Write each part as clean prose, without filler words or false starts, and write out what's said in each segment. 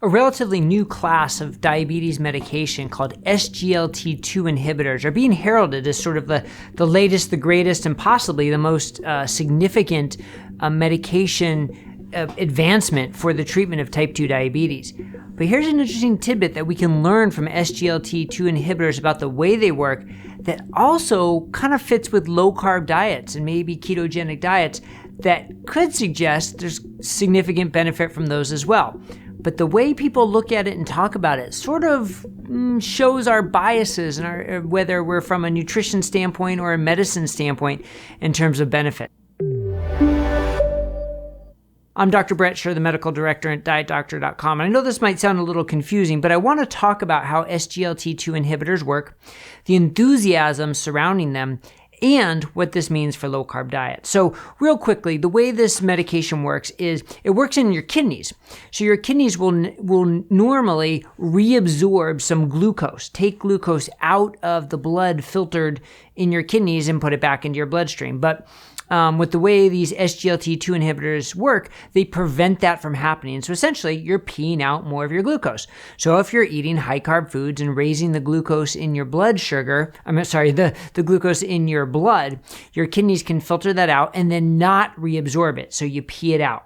A relatively new class of diabetes medication called SGLT2 inhibitors are being heralded as sort of the latest, the greatest, and possibly the most significant medication advancement for the treatment of type 2 diabetes. But here's an interesting tidbit that we can learn from SGLT2 inhibitors about the way they work that also kind of fits with low-carb diets and maybe ketogenic diets that could suggest there's significant benefit from those as well. But the way people look at it and talk about it sort of shows our biases and whether we're from a nutrition standpoint or a medicine standpoint in terms of benefit. I'm Dr. Brett Scher, the medical director at dietdoctor.com. I know this might sound a little confusing, but I want to talk about how SGLT2 inhibitors work, the enthusiasm surrounding them, and what this means for low-carb diet. So real quickly, the way this medication works is it works in your kidneys. So your kidneys will normally reabsorb some glucose, take glucose out of the blood filtered in your kidneys and put it back into your bloodstream. But with the way these SGLT2 inhibitors work, they prevent that from happening. So essentially, you're peeing out more of your glucose. So if you're eating high-carb foods and raising the glucose in your blood sugar, the glucose in your blood, your kidneys can filter that out and then not reabsorb it. So you pee it out.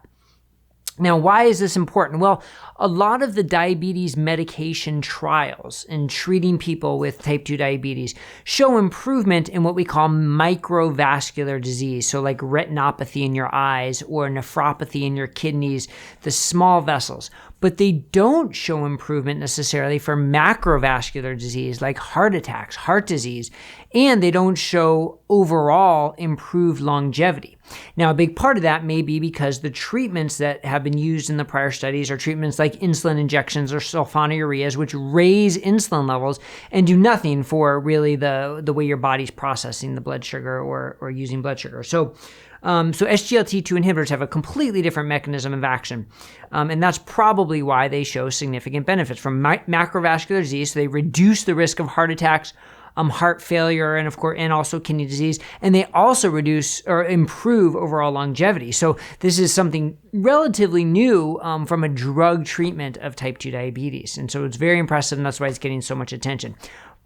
Now, why is this important? Well, a lot of the diabetes medication trials in treating people with type 2 diabetes show improvement in what we call microvascular disease. So like retinopathy in your eyes or nephropathy in your kidneys, the small vessels. But they don't show improvement necessarily for macrovascular disease like heart attacks, heart disease, and they don't show overall improved longevity. Now, a big part of that may be because the treatments that have been used in the prior studies are treatments like insulin injections or sulfonylureas, which raise insulin levels and do nothing for really the way your body's processing the blood sugar or using blood sugar. So SGLT2 inhibitors have a completely different mechanism of action. And that's probably why they show significant benefits from macrovascular disease. So they reduce the risk of heart attacks, heart failure, and of course, and also kidney disease. And they also reduce or improve overall longevity. So this is something relatively new from a drug treatment of type 2 diabetes. And so it's very impressive, and that's why it's getting so much attention.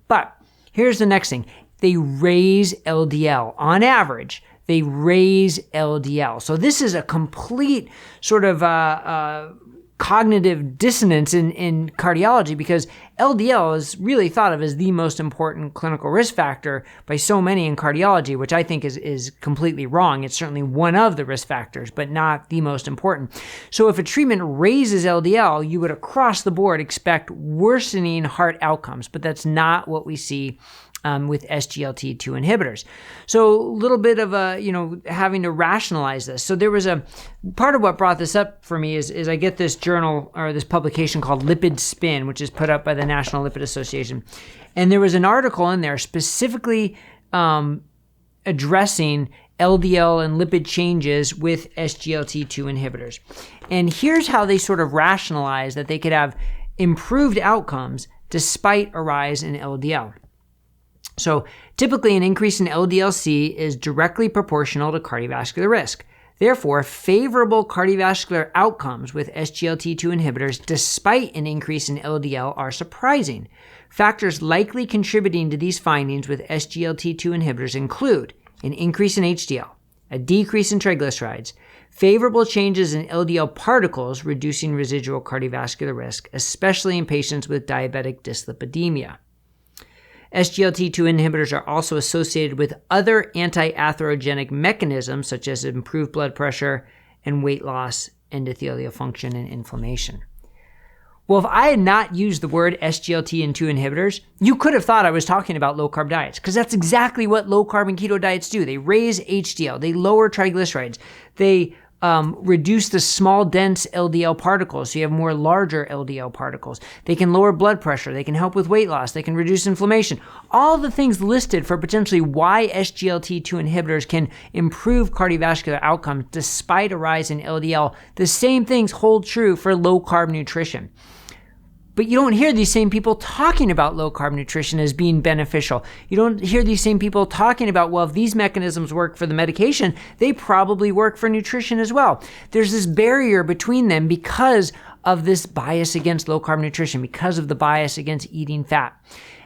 But here's the next thing. They raise LDL. On average, they raise LDL. So this is a complete sort of cognitive dissonance in cardiology because LDL is really thought of as the most important clinical risk factor by so many in cardiology, which I think is completely wrong. It's certainly one of the risk factors, but not the most important. So if a treatment raises LDL, you would across the board expect worsening heart outcomes, but that's not what we see with SGLT2 inhibitors. So a little bit of having to rationalize this. So there was a part of what brought this up for me is I get this journal or this publication called Lipid Spin, which is put up by the National Lipid Association. And there was an article in there specifically addressing LDL and lipid changes with SGLT2 inhibitors. And here's how they sort of rationalize that they could have improved outcomes despite a rise in LDL. So typically an increase in LDL-C is directly proportional to cardiovascular risk. Therefore, favorable cardiovascular outcomes with SGLT2 inhibitors despite an increase in LDL are surprising. Factors likely contributing to these findings with SGLT2 inhibitors include an increase in HDL, a decrease in triglycerides, favorable changes in LDL particles reducing residual cardiovascular risk, especially in patients with diabetic dyslipidemia. SGLT2 inhibitors are also associated with other anti-atherogenic mechanisms such as improved blood pressure and weight loss, endothelial function, and inflammation. Well, if I had not used the word SGLT2 inhibitors, you could have thought I was talking about low-carb diets because that's exactly what low-carb and keto diets do. They raise HDL, they lower triglycerides, they reduce the small, dense LDL particles, so you have more larger LDL particles. They can lower blood pressure. They can help with weight loss. They can reduce inflammation. All the things listed for potentially why SGLT2 inhibitors can improve cardiovascular outcomes despite a rise in LDL. The same things hold true for low-carb nutrition. But you don't hear these same people talking about low-carb nutrition as being beneficial. You don't hear these same people talking about, well, if these mechanisms work for the medication, they probably work for nutrition as well. There's this barrier between them because of this bias against low-carb nutrition, because of the bias against eating fat.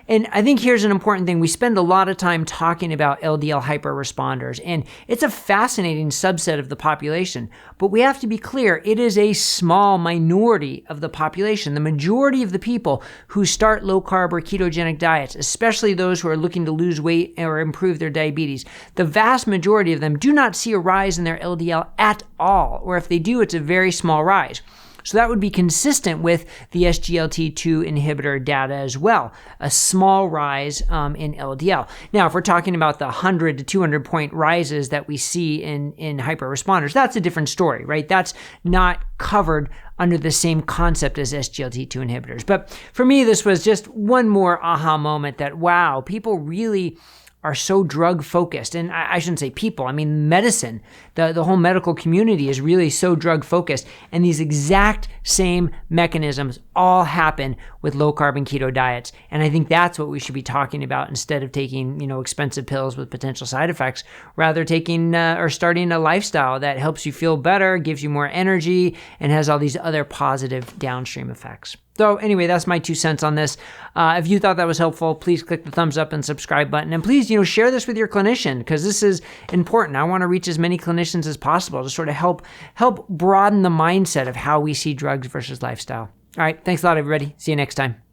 And I think here's an important thing. We spend a lot of time talking about LDL hyperresponders, and it's a fascinating subset of the population. But we have to be clear, it is a small minority of the population. The majority of the people who start low-carb or ketogenic diets, especially those who are looking to lose weight or improve their diabetes, the vast majority of them do not see a rise in their LDL at all, or if they do, it's a very small rise. So that would be consistent with the SGLT2 inhibitor data as well, a small rise in LDL. Now, if we're talking about the 100 to 200 point rises that we see in hyperresponders, that's a different story, right? That's not covered under the same concept as SGLT2 inhibitors. But for me, this was just one more aha moment that, wow, people really are so drug focused. And I shouldn't say people, I mean medicine. The whole medical community is really so drug focused. And these exact same mechanisms all happen with low carb and keto diets. And I think that's what we should be talking about instead of taking, expensive pills with potential side effects. Rather taking or starting a lifestyle that helps you feel better, gives you more energy, and has all these other positive downstream effects. So anyway, that's my 2 cents on this. If you thought that was helpful, please click the thumbs up and subscribe button. And please, share this with your clinician, because this is important. I want to reach as many clinicians as possible to sort of help broaden the mindset of how we see drugs versus lifestyle. All right. Thanks a lot, everybody. See you next time.